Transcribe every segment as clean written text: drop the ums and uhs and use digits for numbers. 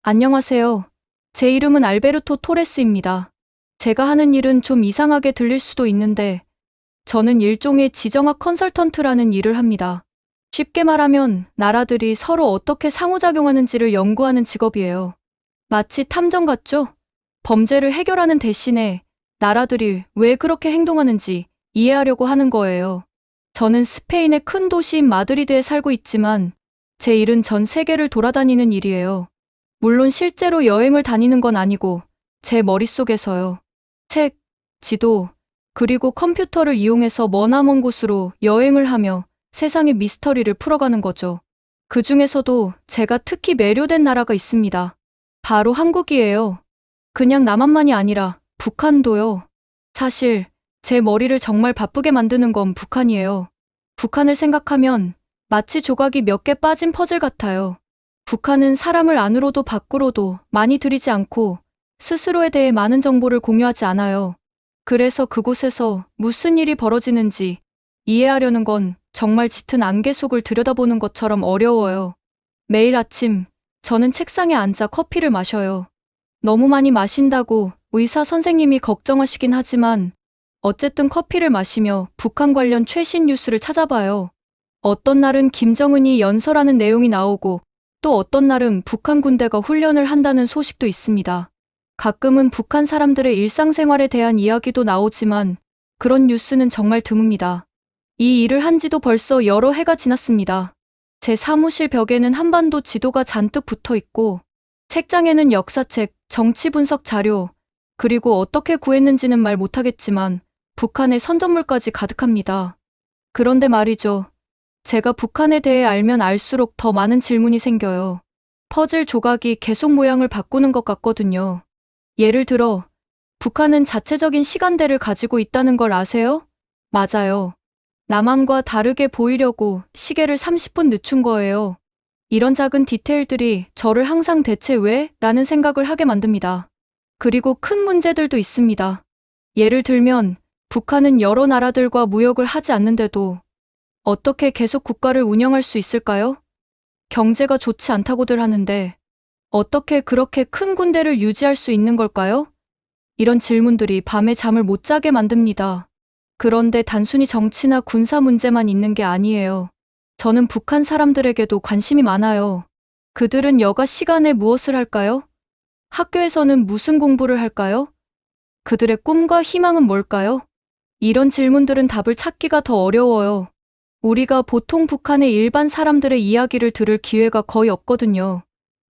안녕하세요. 제 이름은 알베르토 토레스입니다. 제가 하는 일은 좀 이상하게 들릴 수도 있는데, 저는 일종의 지정학 컨설턴트라는 일을 합니다. 쉽게 말하면 나라들이 서로 어떻게 상호작용하는지를 연구하는 직업이에요. 마치 탐정 같죠? 범죄를 해결하는 대신에 나라들이 왜 그렇게 행동하는지 이해하려고 하는 거예요. 저는 스페인의 큰 도시인 마드리드에 살고 있지만, 제 일은 전 세계를 돌아다니는 일이에요. 물론 실제로 여행을 다니는 건 아니고 제 머릿속에서요. 책, 지도, 그리고 컴퓨터를 이용해서 머나먼 곳으로 여행을 하며 세상의 미스터리를 풀어가는 거죠. 그 중에서도 제가 특히 매료된 나라가 있습니다. 바로 한국이에요. 그냥 남한만이 아니라 북한도요. 사실 제 머리를 정말 바쁘게 만드는 건 북한이에요. 북한을 생각하면 마치 조각이 몇 개 빠진 퍼즐 같아요. 북한은 사람을 안으로도 밖으로도 많이 들이지 않고 스스로에 대해 많은 정보를 공유하지 않아요. 그래서 그곳에서 무슨 일이 벌어지는지 이해하려는 건 정말 짙은 안개 속을 들여다보는 것처럼 어려워요. 매일 아침 저는 책상에 앉아 커피를 마셔요. 너무 많이 마신다고 의사 선생님이 걱정하시긴 하지만 어쨌든 커피를 마시며 북한 관련 최신 뉴스를 찾아봐요. 어떤 날은 김정은이 연설하는 내용이 나오고 또 어떤 날은 북한 군대가 훈련을 한다는 소식도 있습니다. 가끔은 북한 사람들의 일상생활에 대한 이야기도 나오지만 그런 뉴스는 정말 드뭅니다. 이 일을 한 지도 벌써 여러 해가 지났습니다. 제 사무실 벽에는 한반도 지도가 잔뜩 붙어 있고 책장에는 역사책, 정치 분석 자료, 그리고 어떻게 구했는지는 말 못하겠지만 북한의 선전물까지 가득합니다. 그런데 말이죠. 제가 북한에 대해 알면 알수록 더 많은 질문이 생겨요. 퍼즐 조각이 계속 모양을 바꾸는 것 같거든요. 예를 들어, 북한은 자체적인 시간대를 가지고 있다는 걸 아세요? 맞아요. 남한과 다르게 보이려고 시계를 30분 늦춘 거예요. 이런 작은 디테일들이 저를 항상 대체 왜? 라는 생각을 하게 만듭니다. 그리고 큰 문제들도 있습니다. 예를 들면, 북한은 여러 나라들과 무역을 하지 않는데도 어떻게 계속 국가를 운영할 수 있을까요? 경제가 좋지 않다고들 하는데 어떻게 그렇게 큰 군대를 유지할 수 있는 걸까요? 이런 질문들이 밤에 잠을 못 자게 만듭니다. 그런데 단순히 정치나 군사 문제만 있는 게 아니에요. 저는 북한 사람들에게도 관심이 많아요. 그들은 여가 시간에 무엇을 할까요? 학교에서는 무슨 공부를 할까요? 그들의 꿈과 희망은 뭘까요? 이런 질문들은 답을 찾기가 더 어려워요. 우리가 보통 북한의 일반 사람들의 이야기를 들을 기회가 거의 없거든요.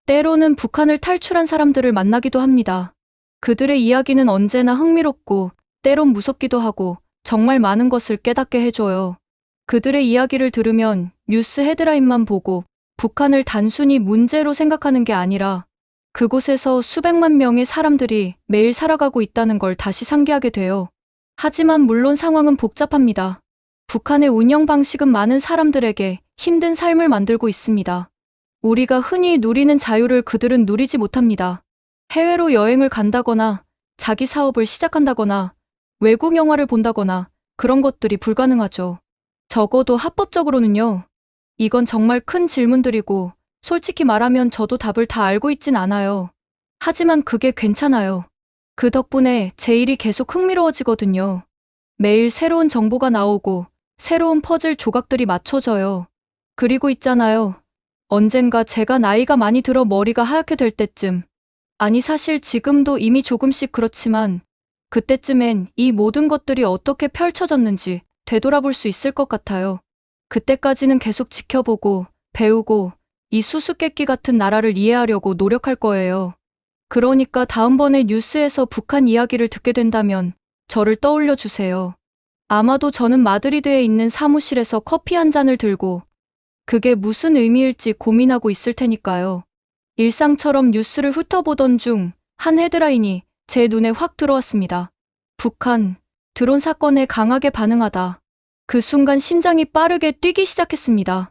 때로는 북한을 탈출한 사람들을 만나기도 합니다. 그들의 이야기는 언제나 흥미롭고 때론 무섭기도 하고 정말 많은 것을 깨닫게 해줘요. 그들의 이야기를 들으면 뉴스 헤드라인만 보고 북한을 단순히 문제로 생각하는 게 아니라 그곳에서 수백만 명의 사람들이 매일 살아가고 있다는 걸 다시 상기하게 돼요. 하지만 물론 상황은 복잡합니다. 북한의 운영 방식은 많은 사람들에게 힘든 삶을 만들고 있습니다. 우리가 흔히 누리는 자유를 그들은 누리지 못합니다. 해외로 여행을 간다거나 자기 사업을 시작한다거나 외국 영화를 본다거나 그런 것들이 불가능하죠. 적어도 합법적으로는요. 이건 정말 큰 질문들이고 솔직히 말하면 저도 답을 다 알고 있진 않아요. 하지만 그게 괜찮아요. 그 덕분에 제 일이 계속 흥미로워지거든요. 매일 새로운 정보가 나오고 새로운 퍼즐 조각들이 맞춰져요. 그리고 있잖아요. 언젠가 제가 나이가 많이 들어 머리가 하얗게 될 때쯤, 아니 사실 지금도 이미 조금씩 그렇지만 그때쯤엔 이 모든 것들이 어떻게 펼쳐졌는지 되돌아볼 수 있을 것 같아요. 그때까지는 계속 지켜보고 배우고 이 수수께끼 같은 나라를 이해하려고 노력할 거예요. 그러니까 다음번에 뉴스에서 북한 이야기를 듣게 된다면 저를 떠올려 주세요. 아마도 저는 마드리드에 있는 사무실에서 커피 한 잔을 들고 그게 무슨 의미일지 고민하고 있을 테니까요. 일상처럼 뉴스를 훑어보던 중 한 헤드라인이 제 눈에 확 들어왔습니다. 북한, 드론 사건에 강하게 반응하다. 그 순간 심장이 빠르게 뛰기 시작했습니다.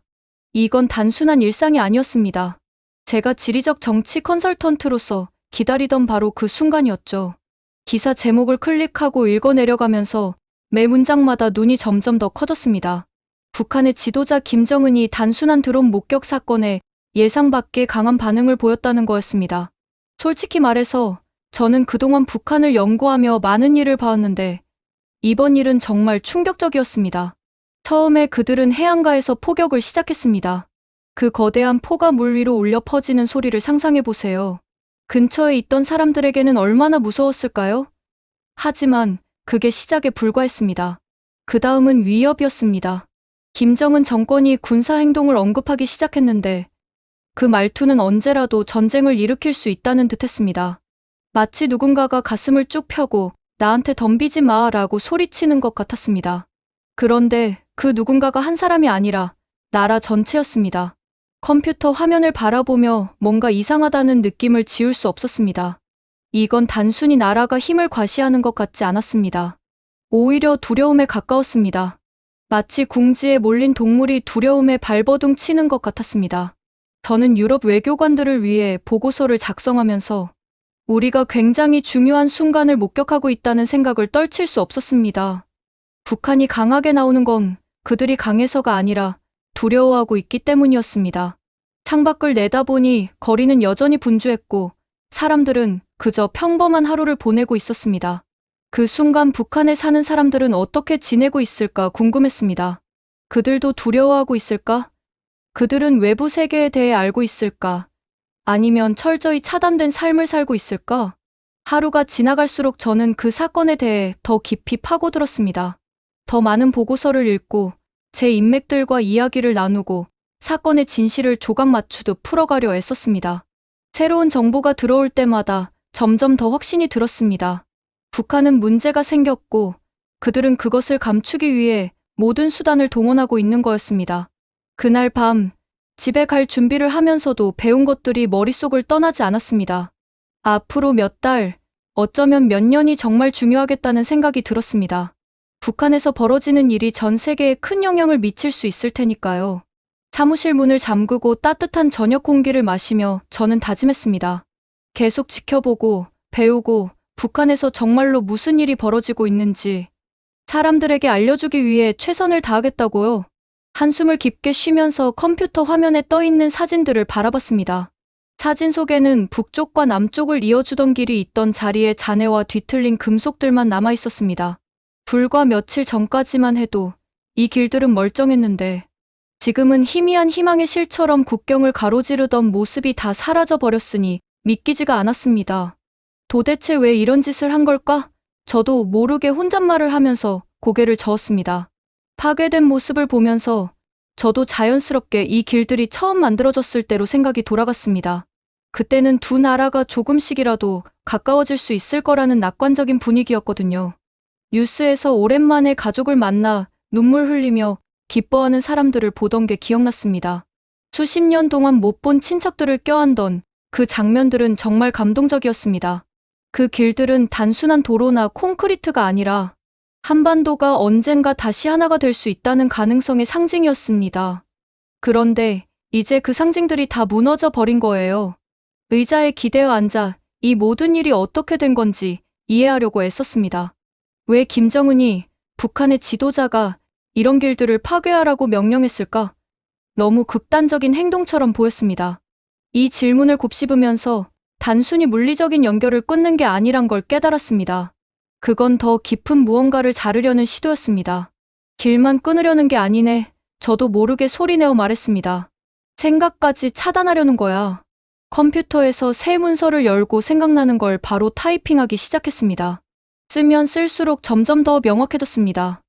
이건 단순한 일상이 아니었습니다. 제가 지리적 정치 컨설턴트로서 기다리던 바로 그 순간이었죠. 기사 제목을 클릭하고 읽어내려가면서 매 문장마다 눈이 점점 더 커졌습니다. 북한의 지도자 김정은이 단순한 드론 목격 사건에 예상 밖의 강한 반응을 보였다는 거였습니다. 솔직히 말해서 저는 그동안 북한을 연구하며 많은 일을 봐왔는데 이번 일은 정말 충격적이었습니다. 처음에 그들은 해안가에서 포격을 시작했습니다. 그 거대한 포가 물 위로 울려 퍼지는 소리를 상상해 보세요. 근처에 있던 사람들에게는 얼마나 무서웠을까요? 하지만 그게 시작에 불과했습니다. 그 다음은 위협이었습니다. 김정은 정권이 군사 행동을 언급하기 시작했는데 그 말투는 언제라도 전쟁을 일으킬 수 있다는 듯 했습니다. 마치 누군가가 가슴을 쭉 펴고 나한테 덤비지 마 라고 소리치는 것 같았습니다. 그런데 그 누군가가 한 사람이 아니라 나라 전체였습니다. 컴퓨터 화면을 바라보며 뭔가 이상하다는 느낌을 지울 수 없었습니다. 이건 단순히 나라가 힘을 과시하는 것 같지 않았습니다. 오히려 두려움에 가까웠습니다. 마치 궁지에 몰린 동물이 두려움에 발버둥 치는 것 같았습니다. 저는 유럽 외교관들을 위해 보고서를 작성하면서 우리가 굉장히 중요한 순간을 목격하고 있다는 생각을 떨칠 수 없었습니다. 북한이 강하게 나오는 건 그들이 강해서가 아니라 두려워하고 있기 때문이었습니다. 창밖을 내다보니 거리는 여전히 분주했고 사람들은 그저 평범한 하루를 보내고 있었습니다. 그 순간 북한에 사는 사람들은 어떻게 지내고 있을까 궁금했습니다. 그들도 두려워하고 있을까? 그들은 외부 세계에 대해 알고 있을까? 아니면 철저히 차단된 삶을 살고 있을까? 하루가 지나갈수록 저는 그 사건에 대해 더 깊이 파고들었습니다. 더 많은 보고서를 읽고 제 인맥들과 이야기를 나누고 사건의 진실을 조각 맞추듯 풀어가려 애썼습니다. 새로운 정보가 들어올 때마다 점점 더 확신이 들었습니다. 북한은 문제가 생겼고 그들은 그것을 감추기 위해 모든 수단을 동원하고 있는 거였습니다. 그날 밤 집에 갈 준비를 하면서도 배운 것들이 머릿속을 떠나지 않았습니다. 앞으로 몇 달, 어쩌면 몇 년이 정말 중요하겠다는 생각이 들었습니다. 북한에서 벌어지는 일이 전 세계에 큰 영향을 미칠 수 있을 테니까요. 사무실 문을 잠그고 따뜻한 저녁 공기를 마시며 저는 다짐했습니다. 계속 지켜보고 배우고 북한에서 정말로 무슨 일이 벌어지고 있는지 사람들에게 알려주기 위해 최선을 다하겠다고요. 한숨을 깊게 쉬면서 컴퓨터 화면에 떠있는 사진들을 바라봤습니다. 사진 속에는 북쪽과 남쪽을 이어주던 길이 있던 자리에 잔해와 뒤틀린 금속들만 남아 있었습니다. 불과 며칠 전까지만 해도 이 길들은 멀쩡했는데 지금은 희미한 희망의 실처럼 국경을 가로지르던 모습이 다 사라져 버렸으니 믿기지가 않았습니다. 도대체 왜 이런 짓을 한 걸까? 저도 모르게 혼잣말을 하면서 고개를 저었습니다. 파괴된 모습을 보면서 저도 자연스럽게 이 길들이 처음 만들어졌을 때로 생각이 돌아갔습니다. 그때는 두 나라가 조금씩이라도 가까워질 수 있을 거라는 낙관적인 분위기였거든요. 뉴스에서 오랜만에 가족을 만나 눈물 흘리며 기뻐하는 사람들을 보던 게 기억났습니다. 수십 년 동안 못 본 친척들을 껴안던 그 장면들은 정말 감동적이었습니다. 그 길들은 단순한 도로나 콘크리트가 아니라 한반도가 언젠가 다시 하나가 될 수 있다는 가능성의 상징이었습니다. 그런데 이제 그 상징들이 다 무너져 버린 거예요. 의자에 기대어 앉아 이 모든 일이 어떻게 된 건지 이해하려고 애썼습니다. 왜 김정은이 북한의 지도자가 이런 길들을 파괴하라고 명령했을까? 너무 극단적인 행동처럼 보였습니다. 이 질문을 곱씹으면서 단순히 물리적인 연결을 끊는 게 아니란 걸 깨달았습니다. 그건 더 깊은 무언가를 자르려는 시도였습니다. 길만 끊으려는 게 아니네. 저도 모르게 소리내어 말했습니다. 생각까지 차단하려는 거야. 컴퓨터에서 새 문서를 열고 생각나는 걸 바로 타이핑하기 시작했습니다. 쓰면 쓸수록 점점 더 명확해졌습니다.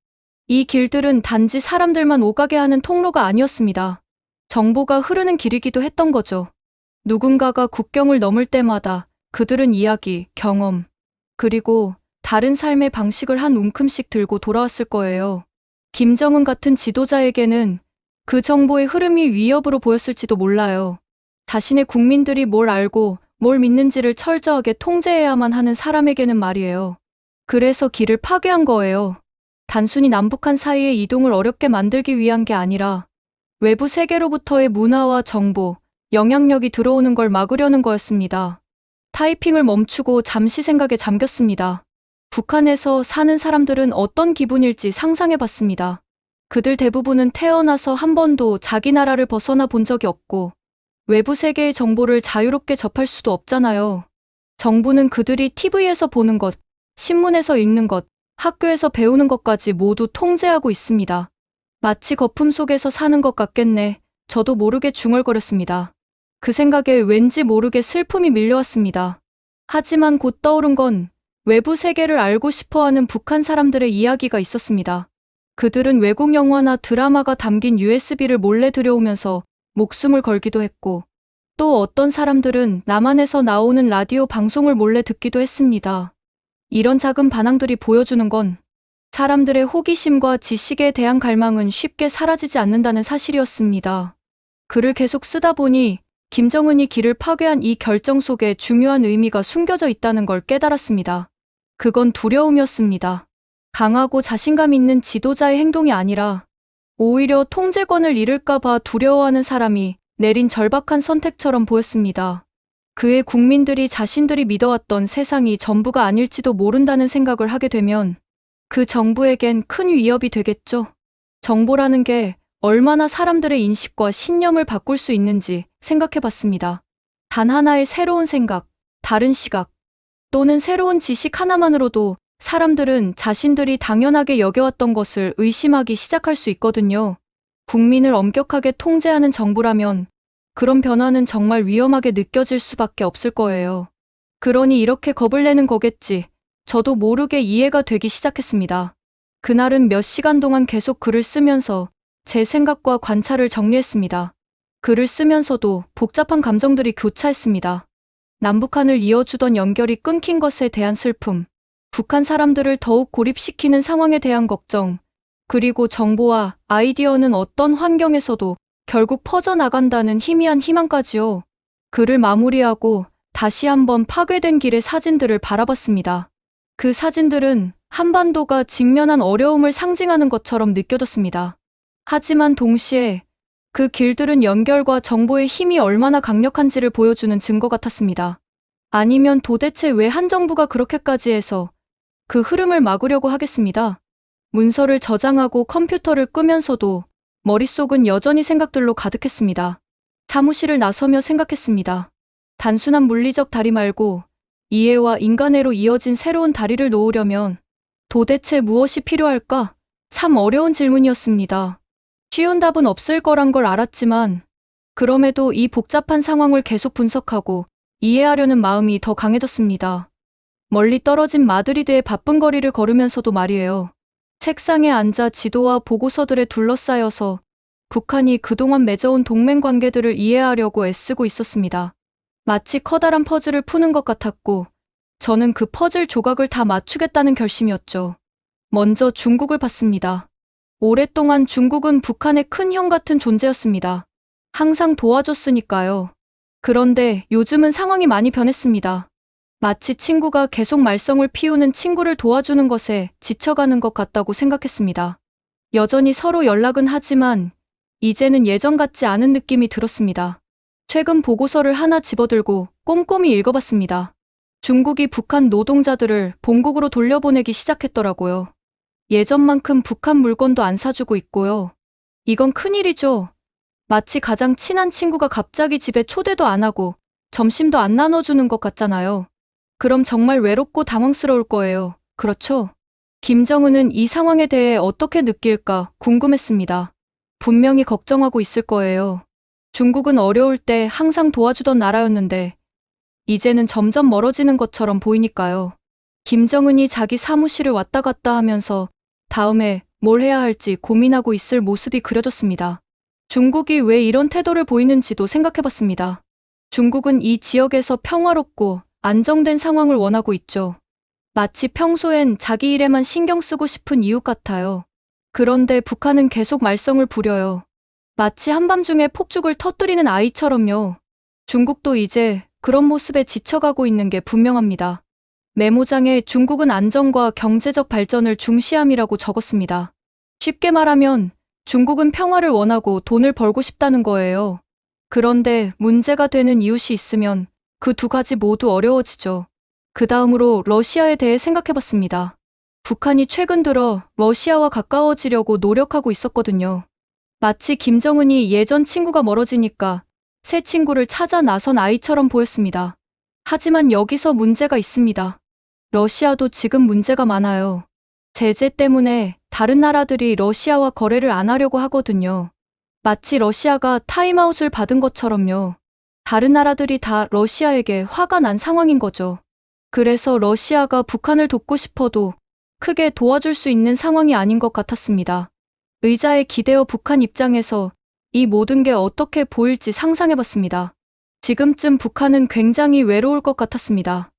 이 길들은 단지 사람들만 오가게 하는 통로가 아니었습니다. 정보가 흐르는 길이기도 했던 거죠. 누군가가 국경을 넘을 때마다 그들은 이야기, 경험, 그리고 다른 삶의 방식을 한 움큼씩 들고 돌아왔을 거예요. 김정은 같은 지도자에게는 그 정보의 흐름이 위협으로 보였을지도 몰라요. 자신의 국민들이 뭘 알고 뭘 믿는지를 철저하게 통제해야만 하는 사람에게는 말이에요. 그래서 길을 파괴한 거예요. 단순히 남북한 사이의 이동을 어렵게 만들기 위한 게 아니라 외부 세계로부터의 문화와 정보, 영향력이 들어오는 걸 막으려는 거였습니다. 타이핑을 멈추고 잠시 생각에 잠겼습니다. 북한에서 사는 사람들은 어떤 기분일지 상상해봤습니다. 그들 대부분은 태어나서 한 번도 자기 나라를 벗어나 본 적이 없고 외부 세계의 정보를 자유롭게 접할 수도 없잖아요. 정부는 그들이 TV에서 보는 것, 신문에서 읽는 것, 학교에서 배우는 것까지 모두 통제하고 있습니다. 마치 거품 속에서 사는 것 같겠네. 저도 모르게 중얼거렸습니다. 그 생각에 왠지 모르게 슬픔이 밀려왔습니다. 하지만 곧 떠오른 건 외부 세계를 알고 싶어하는 북한 사람들의 이야기가 있었습니다. 그들은 외국 영화나 드라마가 담긴 USB를 몰래 들여오면서 목숨을 걸기도 했고, 또 어떤 사람들은 남한에서 나오는 라디오 방송을 몰래 듣기도 했습니다. 이런 작은 반항들이 보여주는 건 사람들의 호기심과 지식에 대한 갈망은 쉽게 사라지지 않는다는 사실이었습니다. 글을 계속 쓰다 보니 김정은이 길을 파괴한 이 결정 속에 중요한 의미가 숨겨져 있다는 걸 깨달았습니다. 그건 두려움이었습니다. 강하고 자신감 있는 지도자의 행동이 아니라 오히려 통제권을 잃을까봐 두려워하는 사람이 내린 절박한 선택처럼 보였습니다. 그의 국민들이 자신들이 믿어왔던 세상이 전부가 아닐지도 모른다는 생각을 하게 되면 그 정부에겐 큰 위협이 되겠죠. 정보라는 게 얼마나 사람들의 인식과 신념을 바꿀 수 있는지 생각해봤습니다. 단 하나의 새로운 생각, 다른 시각, 또는 새로운 지식 하나만으로도 사람들은 자신들이 당연하게 여겨왔던 것을 의심하기 시작할 수 있거든요. 국민을 엄격하게 통제하는 정부라면 그런 변화는 정말 위험하게 느껴질 수밖에 없을 거예요. 그러니 이렇게 겁을 내는 거겠지. 저도 모르게 이해가 되기 시작했습니다. 그날은 몇 시간 동안 계속 글을 쓰면서 제 생각과 관찰을 정리했습니다. 글을 쓰면서도 복잡한 감정들이 교차했습니다. 남북한을 이어주던 연결이 끊긴 것에 대한 슬픔, 북한 사람들을 더욱 고립시키는 상황에 대한 걱정, 그리고 정보와 아이디어는 어떤 환경에서도 결국 퍼져나간다는 희미한 희망까지요. 글을 마무리하고 다시 한번 파괴된 길의 사진들을 바라봤습니다. 그 사진들은 한반도가 직면한 어려움을 상징하는 것처럼 느껴졌습니다. 하지만 동시에 그 길들은 연결과 정보의 힘이 얼마나 강력한지를 보여주는 증거 같았습니다. 아니면 도대체 왜 한 정부가 그렇게까지 해서 그 흐름을 막으려고 하겠습니다. 문서를 저장하고 컴퓨터를 끄면서도 머릿속은 여전히 생각들로 가득했습니다. 사무실을 나서며 생각했습니다. 단순한 물리적 다리 말고 이해와 인간애로 이어진 새로운 다리를 놓으려면 도대체 무엇이 필요할까? 참 어려운 질문이었습니다. 쉬운 답은 없을 거란 걸 알았지만 그럼에도 이 복잡한 상황을 계속 분석하고 이해하려는 마음이 더 강해졌습니다. 멀리 떨어진 마드리드의 바쁜 거리를 걸으면서도 말이에요. 책상에 앉아 지도와 보고서들에 둘러싸여서 북한이 그동안 맺어온 동맹 관계들을 이해하려고 애쓰고 있었습니다. 마치 커다란 퍼즐을 푸는 것 같았고 저는 그 퍼즐 조각을 다 맞추겠다는 결심이었죠. 먼저 중국을 봤습니다. 오랫동안 중국은 북한의 큰 형 같은 존재였습니다. 항상 도와줬으니까요. 그런데 요즘은 상황이 많이 변했습니다. 마치 친구가 계속 말썽을 피우는 친구를 도와주는 것에 지쳐가는 것 같다고 생각했습니다. 여전히 서로 연락은 하지만 이제는 예전 같지 않은 느낌이 들었습니다. 최근 보고서를 하나 집어들고 꼼꼼히 읽어봤습니다. 중국이 북한 노동자들을 본국으로 돌려보내기 시작했더라고요. 예전만큼 북한 물건도 안 사주고 있고요. 이건 큰일이죠. 마치 가장 친한 친구가 갑자기 집에 초대도 안 하고 점심도 안 나눠주는 것 같잖아요. 그럼 정말 외롭고 당황스러울 거예요. 그렇죠? 김정은은 이 상황에 대해 어떻게 느낄까 궁금했습니다. 분명히 걱정하고 있을 거예요. 중국은 어려울 때 항상 도와주던 나라였는데 이제는 점점 멀어지는 것처럼 보이니까요. 김정은이 자기 사무실을 왔다 갔다 하면서 다음에 뭘 해야 할지 고민하고 있을 모습이 그려졌습니다. 중국이 왜 이런 태도를 보이는지도 생각해봤습니다. 중국은 이 지역에서 평화롭고 안정된 상황을 원하고 있죠. 마치 평소엔 자기 일에만 신경 쓰고 싶은 이웃 같아요. 그런데 북한은 계속 말썽을 부려요. 마치 한밤중에 폭죽을 터뜨리는 아이처럼요. 중국도 이제 그런 모습에 지쳐가고 있는 게 분명합니다. 메모장에 중국은 안정과 경제적 발전을 중시함이라고 적었습니다. 쉽게 말하면 중국은 평화를 원하고 돈을 벌고 싶다는 거예요. 그런데 문제가 되는 이웃이 있으면 그 두 가지 모두 어려워지죠. 그 다음으로 러시아에 대해 생각해봤습니다. 북한이 최근 들어 러시아와 가까워지려고 노력하고 있었거든요. 마치 김정은이 예전 친구가 멀어지니까 새 친구를 찾아 나선 아이처럼 보였습니다. 하지만 여기서 문제가 있습니다. 러시아도 지금 문제가 많아요. 제재 때문에 다른 나라들이 러시아와 거래를 안 하려고 하거든요. 마치 러시아가 타임아웃을 받은 것처럼요. 다른 나라들이 다 러시아에게 화가 난 상황인 거죠. 그래서 러시아가 북한을 돕고 싶어도 크게 도와줄 수 있는 상황이 아닌 것 같았습니다. 의자에 기대어 북한 입장에서 이 모든 게 어떻게 보일지 상상해봤습니다. 지금쯤 북한은 굉장히 외로울 것 같았습니다.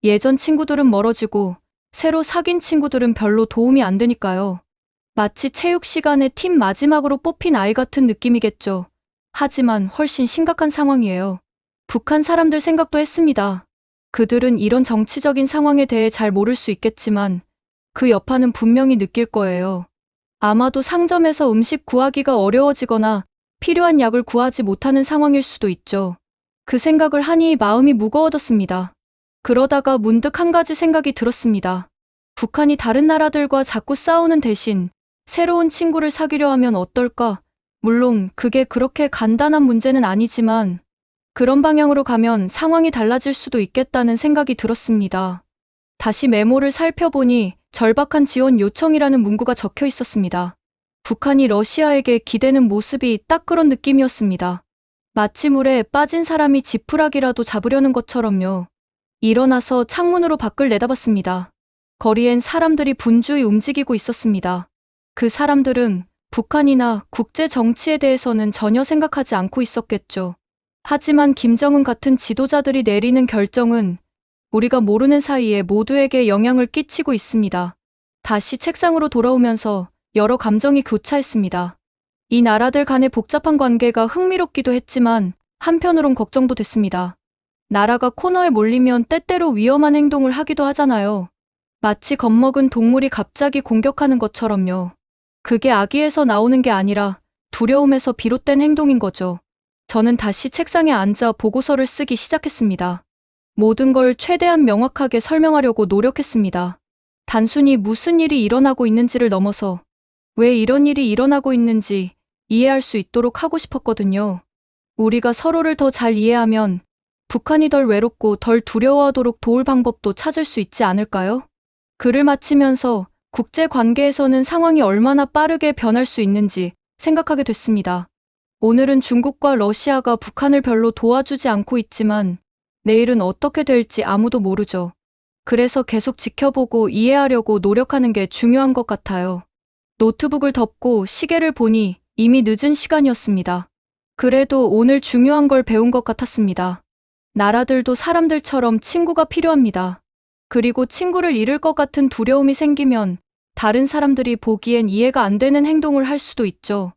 예전 친구들은 멀어지고 새로 사귄 친구들은 별로 도움이 안 되니까요. 마치 체육 시간에 팀 마지막으로 뽑힌 아이 같은 느낌이겠죠. 하지만 훨씬 심각한 상황이에요. 북한 사람들 생각도 했습니다. 그들은 이런 정치적인 상황에 대해 잘 모를 수 있겠지만 그 여파는 분명히 느낄 거예요. 아마도 상점에서 음식 구하기가 어려워지거나 필요한 약을 구하지 못하는 상황일 수도 있죠. 그 생각을 하니 마음이 무거워졌습니다. 그러다가 문득 한 가지 생각이 들었습니다. 북한이 다른 나라들과 자꾸 싸우는 대신 새로운 친구를 사귀려 하면 어떨까? 물론 그게 그렇게 간단한 문제는 아니지만 그런 방향으로 가면 상황이 달라질 수도 있겠다는 생각이 들었습니다. 다시 메모를 살펴보니 절박한 지원 요청이라는 문구가 적혀 있었습니다. 북한이 러시아에게 기대는 모습이 딱 그런 느낌이었습니다. 마치 물에 빠진 사람이 지푸라기라도 잡으려는 것처럼요. 일어나서 창문으로 밖을 내다봤습니다. 거리엔 사람들이 분주히 움직이고 있었습니다. 그 사람들은 북한이나 국제 정치에 대해서는 전혀 생각하지 않고 있었겠죠. 하지만 김정은 같은 지도자들이 내리는 결정은 우리가 모르는 사이에 모두에게 영향을 끼치고 있습니다. 다시 책상으로 돌아오면서 여러 감정이 교차했습니다. 이 나라들 간의 복잡한 관계가 흥미롭기도 했지만 한편으론 걱정도 됐습니다. 나라가 코너에 몰리면 때때로 위험한 행동을 하기도 하잖아요. 마치 겁먹은 동물이 갑자기 공격하는 것처럼요. 그게 악의에서 나오는 게 아니라 두려움에서 비롯된 행동인 거죠. 저는 다시 책상에 앉아 보고서를 쓰기 시작했습니다. 모든 걸 최대한 명확하게 설명하려고 노력했습니다. 단순히 무슨 일이 일어나고 있는지를 넘어서 왜 이런 일이 일어나고 있는지 이해할 수 있도록 하고 싶었거든요. 우리가 서로를 더 잘 이해하면 북한이 덜 외롭고 덜 두려워하도록 도울 방법도 찾을 수 있지 않을까요? 글을 마치면서 국제 관계에서는 상황이 얼마나 빠르게 변할 수 있는지 생각하게 됐습니다. 오늘은 중국과 러시아가 북한을 별로 도와주지 않고 있지만 내일은 어떻게 될지 아무도 모르죠. 그래서 계속 지켜보고 이해하려고 노력하는 게 중요한 것 같아요. 노트북을 덮고 시계를 보니 이미 늦은 시간이었습니다. 그래도 오늘 중요한 걸 배운 것 같았습니다. 나라들도 사람들처럼 친구가 필요합니다. 그리고 친구를 잃을 것 같은 두려움이 생기면 다른 사람들이 보기엔 이해가 안 되는 행동을 할 수도 있죠.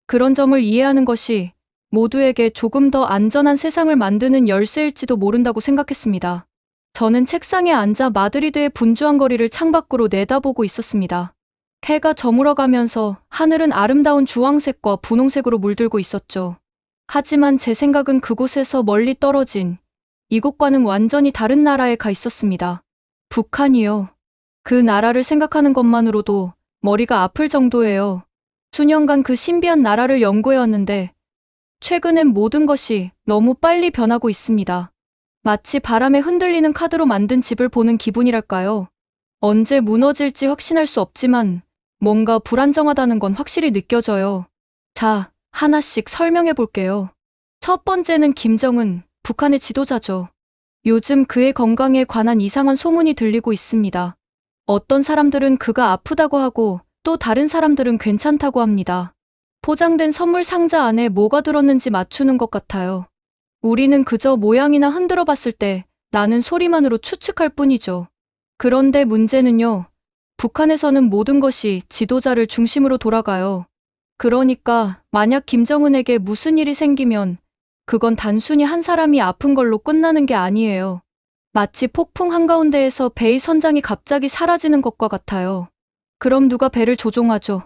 그런 점을 이해하는 것이 모두에게 조금 더 안전한 세상을 만드는 열쇠일지도 모른다고 생각했습니다. 저는 책상에 앉아 마드리드의 분주한 거리를 창밖으로 내다보고 있었습니다. 해가 저물어가면서 하늘은 아름다운 주황색과 분홍색으로 물들고 있었죠. 하지만 제 생각은 그곳에서 멀리 떨어진 이곳과는 완전히 다른 나라에 가 있었습니다. 북한이요. 그 나라를 생각하는 것만으로도 머리가 아플 정도예요. 수년간 그 신비한 나라를 연구해왔는데 최근엔 모든 것이 너무 빨리 변하고 있습니다. 마치 바람에 흔들리는 카드로 만든 집을 보는 기분이랄까요. 언제 무너질지 확신할 수 없지만 뭔가 불안정하다는 건 확실히 느껴져요. 자, 하나씩 설명해 볼게요. 첫 번째는 김정은, 북한의 지도자죠. 요즘 그의 건강에 관한 이상한 소문이 들리고 있습니다. 어떤 사람들은 그가 아프다고 하고 또 다른 사람들은 괜찮다고 합니다. 포장된 선물 상자 안에 뭐가 들었는지 맞추는 것 같아요. 우리는 그저 모양이나 흔들어 봤을 때 나는 소리만으로 추측할 뿐이죠. 그런데 문제는요. 북한에서는 모든 것이 지도자를 중심으로 돌아가요. 그러니까 만약 김정은에게 무슨 일이 생기면 그건 단순히 한 사람이 아픈 걸로 끝나는 게 아니에요. 마치 폭풍 한가운데에서 배의 선장이 갑자기 사라지는 것과 같아요. 그럼 누가 배를 조종하죠?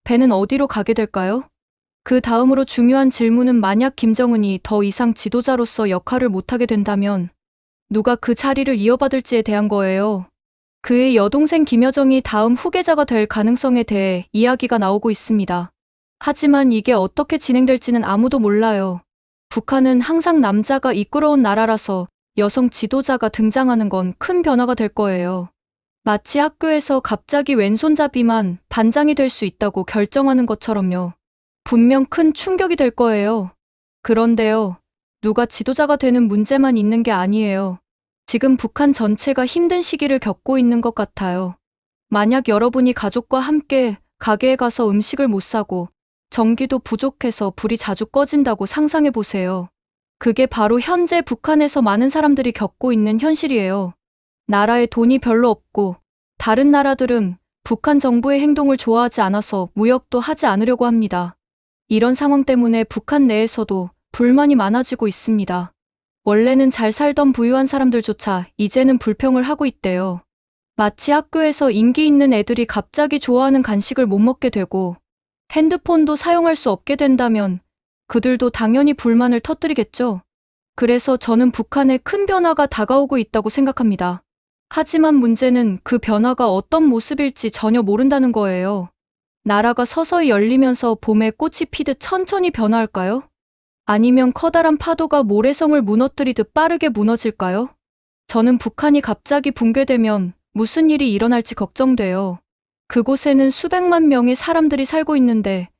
배는 어디로 가게 될까요? 그 다음으로 중요한 질문은 만약 김정은이 더 이상 지도자로서 역할을 못하게 된다면 누가 그 자리를 이어받을지에 대한 거예요. 그의 여동생 김여정이 다음 후계자가 될 가능성에 대해 이야기가 나오고 있습니다. 하지만 이게 어떻게 진행될지는 아무도 몰라요. 북한은 항상 남자가 이끌어온 나라라서 여성 지도자가 등장하는 건 큰 변화가 될 거예요. 마치 학교에서 갑자기 왼손잡이만 반장이 될 수 있다고 결정하는 것처럼요. 분명 큰 충격이 될 거예요. 그런데요, 누가 지도자가 되는 문제만 있는 게 아니에요. 지금 북한 전체가 힘든 시기를 겪고 있는 것 같아요. 만약 여러분이 가족과 함께 가게에 가서 음식을 못 사고 전기도 부족해서 불이 자주 꺼진다고 상상해 보세요. 그게 바로 현재 북한에서 많은 사람들이 겪고 있는 현실이에요. 나라에 돈이 별로 없고 다른 나라들은 북한 정부의 행동을 좋아하지 않아서 무역도 하지 않으려고 합니다. 이런 상황 때문에 북한 내에서도 불만이 많아지고 있습니다. 원래는 잘 살던 부유한 사람들조차 이제는 불평을 하고 있대요. 마치 학교에서 인기 있는 애들이 갑자기 좋아하는 간식을 못 먹게 되고 핸드폰도 사용할 수 없게 된다면 그들도 당연히 불만을 터뜨리겠죠. 그래서 저는 북한에 큰 변화가 다가오고 있다고 생각합니다. 하지만 문제는 그 변화가 어떤 모습일지 전혀 모른다는 거예요. 나라가 서서히 열리면서 봄에 꽃이 피듯 천천히 변화할까요? 아니면 커다란 파도가 모래성을 무너뜨리듯 빠르게 무너질까요? 저는 북한이 갑자기 붕괴되면 무슨 일이 일어날지 걱정돼요. 그곳에는 수백만 명의 사람들이 살고 있는데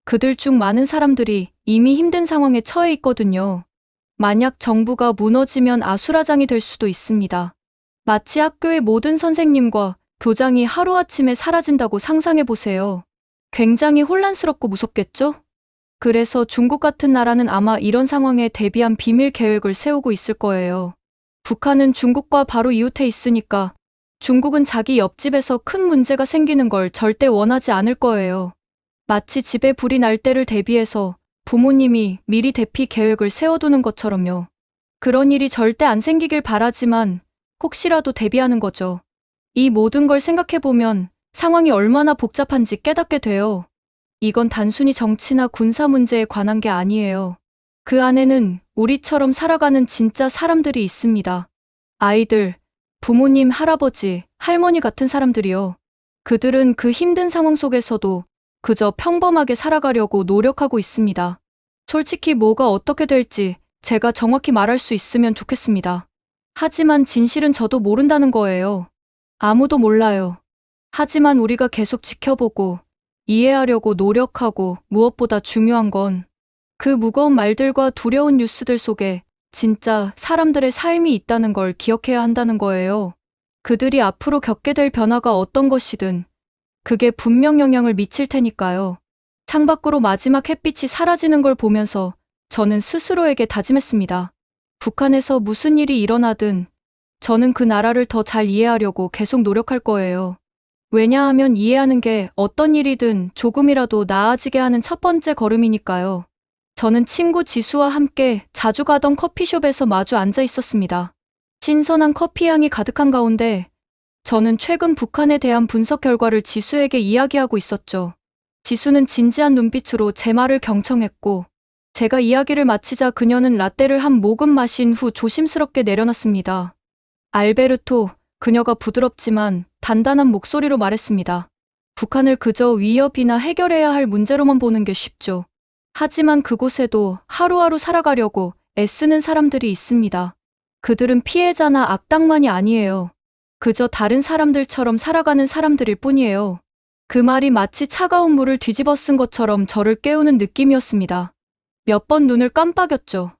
그들 중 많은 사람들이 이미 힘든 상황에 처해 있거든요. 만약 정부가 무너지면 아수라장이 될 수도 있습니다. 마치 학교의 모든 선생님과 교장이 하루아침에 사라진다고 상상해 보세요. 굉장히 혼란스럽고 무섭겠죠? 그래서 중국 같은 나라는 아마 이런 상황에 대비한 비밀 계획을 세우고 있을 거예요. 북한은 중국과 바로 이웃해 있으니까 중국은 자기 옆집에서 큰 문제가 생기는 걸 절대 원하지 않을 거예요. 마치 집에 불이 날 때를 대비해서 부모님이 미리 대피 계획을 세워두는 것처럼요. 그런 일이 절대 안 생기길 바라지만 혹시라도 대비하는 거죠. 이 모든 걸 생각해보면 상황이 얼마나 복잡한지 깨닫게 돼요. 이건 단순히 정치나 군사 문제에 관한 게 아니에요. 그 안에는 우리처럼 살아가는 진짜 사람들이 있습니다. 아이들, 부모님, 할아버지, 할머니 같은 사람들이요. 그들은 그 힘든 상황 속에서도 그저 평범하게 살아가려고 노력하고 있습니다. 솔직히 뭐가 어떻게 될지 제가 정확히 말할 수 있으면 좋겠습니다. 하지만 진실은 저도 모른다는 거예요. 아무도 몰라요. 하지만 우리가 계속 지켜보고 이해하려고 노력하고 무엇보다 중요한 건 그 무거운 말들과 두려운 뉴스들 속에 진짜 사람들의 삶이 있다는 걸 기억해야 한다는 거예요. 그들이 앞으로 겪게 될 변화가 어떤 것이든 그게 분명 영향을 미칠 테니까요. 창밖으로 마지막 햇빛이 사라지는 걸 보면서 저는 스스로에게 다짐했습니다. 북한에서 무슨 일이 일어나든 저는 그 나라를 더 잘 이해하려고 계속 노력할 거예요. 왜냐하면 이해하는 게 어떤 일이든 조금이라도 나아지게 하는 첫 번째 걸음이니까요. 저는 친구 지수와 함께 자주 가던 커피숍에서 마주 앉아 있었습니다. 신선한 커피 향이 가득한 가운데 저는 최근 북한에 대한 분석 결과를 지수에게 이야기하고 있었죠. 지수는 진지한 눈빛으로 제 말을 경청했고 제가 이야기를 마치자 그녀는 라떼를 한 모금 마신 후 조심스럽게 내려놨습니다. 알베르토, 그녀가 부드럽지만 단단한 목소리로 말했습니다. 북한을 그저 위협이나 해결해야 할 문제로만 보는 게 쉽죠. 하지만 그곳에도 하루하루 살아가려고 애쓰는 사람들이 있습니다. 그들은 피해자나 악당만이 아니에요. 그저 다른 사람들처럼 살아가는 사람들일 뿐이에요. 그 말이 마치 차가운 물을 뒤집어 쓴 것처럼 저를 깨우는 느낌이었습니다. 몇 번 눈을 깜빡였죠.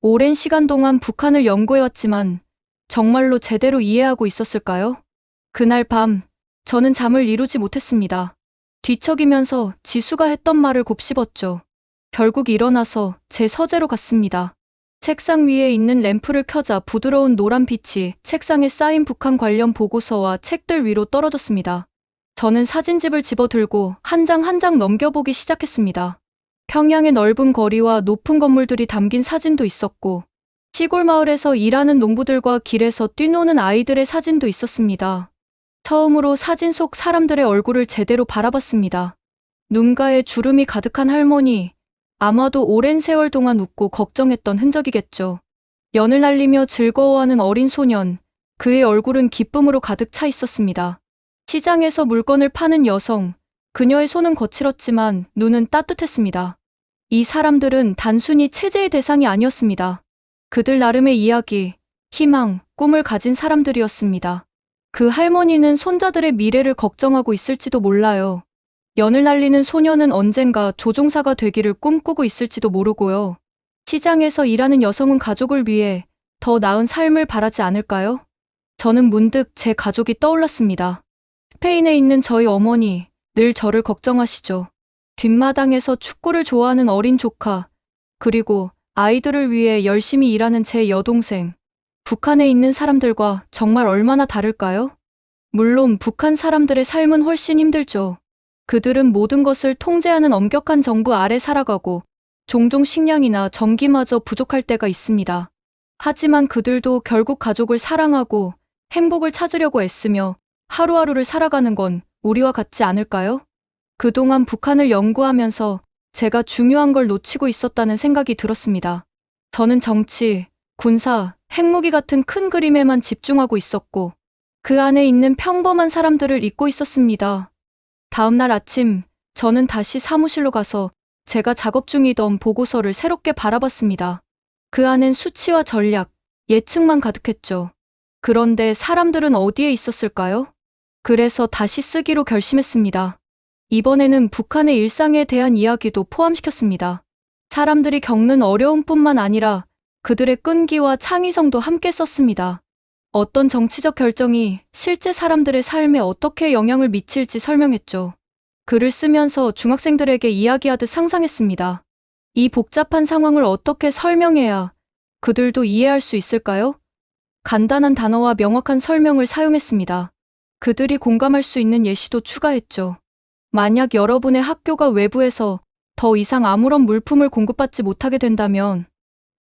오랜 시간 동안 북한을 연구해왔지만 정말로 제대로 이해하고 있었을까요? 그날 밤, 저는 잠을 이루지 못했습니다. 뒤척이면서 지수가 했던 말을 곱씹었죠. 결국 일어나서 제 서재로 갔습니다. 책상 위에 있는 램프를 켜자 부드러운 노란 빛이 책상에 쌓인 북한 관련 보고서와 책들 위로 떨어졌습니다. 저는 사진집을 집어들고 한 장 한 장 넘겨보기 시작했습니다. 평양의 넓은 거리와 높은 건물들이 담긴 사진도 있었고 시골 마을에서 일하는 농부들과 길에서 뛰노는 아이들의 사진도 있었습니다. 처음으로 사진 속 사람들의 얼굴을 제대로 바라봤습니다. 눈가에 주름이 가득한 할머니, 아마도 오랜 세월 동안 웃고 걱정했던 흔적이겠죠. 연을 날리며 즐거워하는 어린 소년, 그의 얼굴은 기쁨으로 가득 차 있었습니다. 시장에서 물건을 파는 여성, 그녀의 손은 거칠었지만 눈은 따뜻했습니다. 이 사람들은 단순히 체제의 대상이 아니었습니다. 그들 나름의 이야기, 희망, 꿈을 가진 사람들이었습니다. 그 할머니는 손자들의 미래를 걱정하고 있을지도 몰라요. 연을 날리는 소녀는 언젠가 조종사가 되기를 꿈꾸고 있을지도 모르고요. 시장에서 일하는 여성은 가족을 위해 더 나은 삶을 바라지 않을까요? 저는 문득 제 가족이 떠올랐습니다. 스페인에 있는 저희 어머니, 늘 저를 걱정하시죠. 뒷마당에서 축구를 좋아하는 어린 조카, 그리고 아이들을 위해 열심히 일하는 제 여동생. 북한에 있는 사람들과 정말 얼마나 다를까요? 물론 북한 사람들의 삶은 훨씬 힘들죠. 그들은 모든 것을 통제하는 엄격한 정부 아래 살아가고 종종 식량이나 전기마저 부족할 때가 있습니다. 하지만 그들도 결국 가족을 사랑하고 행복을 찾으려고 애쓰며 하루하루를 살아가는 건 우리와 같지 않을까요? 그동안 북한을 연구하면서 제가 중요한 걸 놓치고 있었다는 생각이 들었습니다. 저는 정치, 군사, 핵무기 같은 큰 그림에만 집중하고 있었고 그 안에 있는 평범한 사람들을 잊고 있었습니다. 다음 날 아침, 저는 다시 사무실로 가서 제가 작업 중이던 보고서를 새롭게 바라봤습니다. 그 안엔 수치와 전략, 예측만 가득했죠. 그런데 사람들은 어디에 있었을까요? 그래서 다시 쓰기로 결심했습니다. 이번에는 북한의 일상에 대한 이야기도 포함시켰습니다. 사람들이 겪는 어려움뿐만 아니라 그들의 끈기와 창의성도 함께 썼습니다. 어떤 정치적 결정이 실제 사람들의 삶에 어떻게 영향을 미칠지 설명했죠. 글을 쓰면서 중학생들에게 이야기하듯 상상했습니다. 이 복잡한 상황을 어떻게 설명해야 그들도 이해할 수 있을까요? 간단한 단어와 명확한 설명을 사용했습니다. 그들이 공감할 수 있는 예시도 추가했죠. 만약 여러분의 학교가 외부에서 더 이상 아무런 물품을 공급받지 못하게 된다면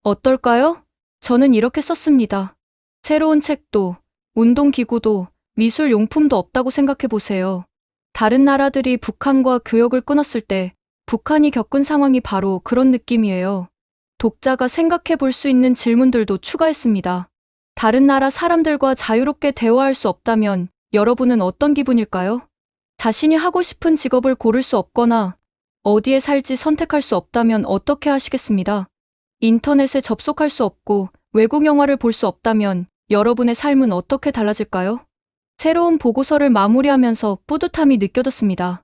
어떨까요? 저는 이렇게 썼습니다. 새로운 책도, 운동기구도, 미술용품도 없다고 생각해 보세요. 다른 나라들이 북한과 교역을 끊었을 때 북한이 겪은 상황이 바로 그런 느낌이에요. 독자가 생각해 볼 수 있는 질문들도 추가했습니다. 다른 나라 사람들과 자유롭게 대화할 수 없다면 여러분은 어떤 기분일까요? 자신이 하고 싶은 직업을 고를 수 없거나 어디에 살지 선택할 수 없다면 어떻게 하시겠습니다? 인터넷에 접속할 수 없고 외국 영화를 볼 수 없다면 여러분의 삶은 어떻게 달라질까요? 새로운 보고서를 마무리하면서 뿌듯함이 느껴졌습니다.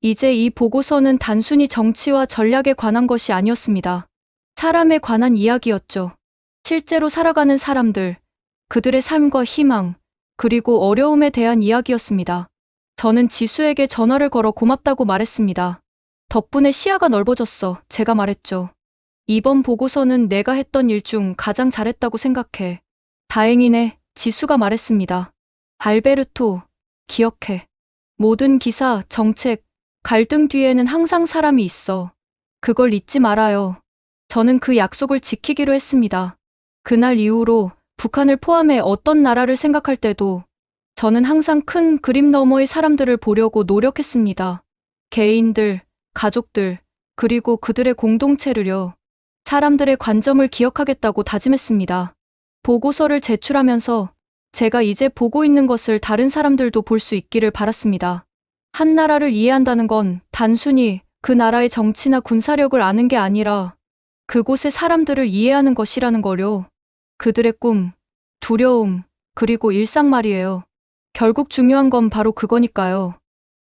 이제 이 보고서는 단순히 정치와 전략에 관한 것이 아니었습니다. 사람에 관한 이야기였죠. 실제로 살아가는 사람들, 그들의 삶과 희망, 그리고 어려움에 대한 이야기였습니다. 저는 지수에게 전화를 걸어 고맙다고 말했습니다. 덕분에 시야가 넓어졌어, 제가 말했죠. 이번 보고서는 내가 했던 일 중 가장 잘했다고 생각해. 다행이네, 지수가 말했습니다. 알베르토, 기억해. 모든 기사, 정책, 갈등 뒤에는 항상 사람이 있어. 그걸 잊지 말아요. 저는 그 약속을 지키기로 했습니다. 그날 이후로 북한을 포함해 어떤 나라를 생각할 때도 저는 항상 큰 그림 너머의 사람들을 보려고 노력했습니다. 개인들, 가족들, 그리고 그들의 공동체를요. 사람들의 관점을 기억하겠다고 다짐했습니다. 보고서를 제출하면서 제가 이제 보고 있는 것을 다른 사람들도 볼 수 있기를 바랐습니다. 한 나라를 이해한다는 건 단순히 그 나라의 정치나 군사력을 아는 게 아니라 그곳의 사람들을 이해하는 것이라는 거요. 그들의 꿈, 두려움, 그리고 일상 말이에요. 결국 중요한 건 바로 그거니까요.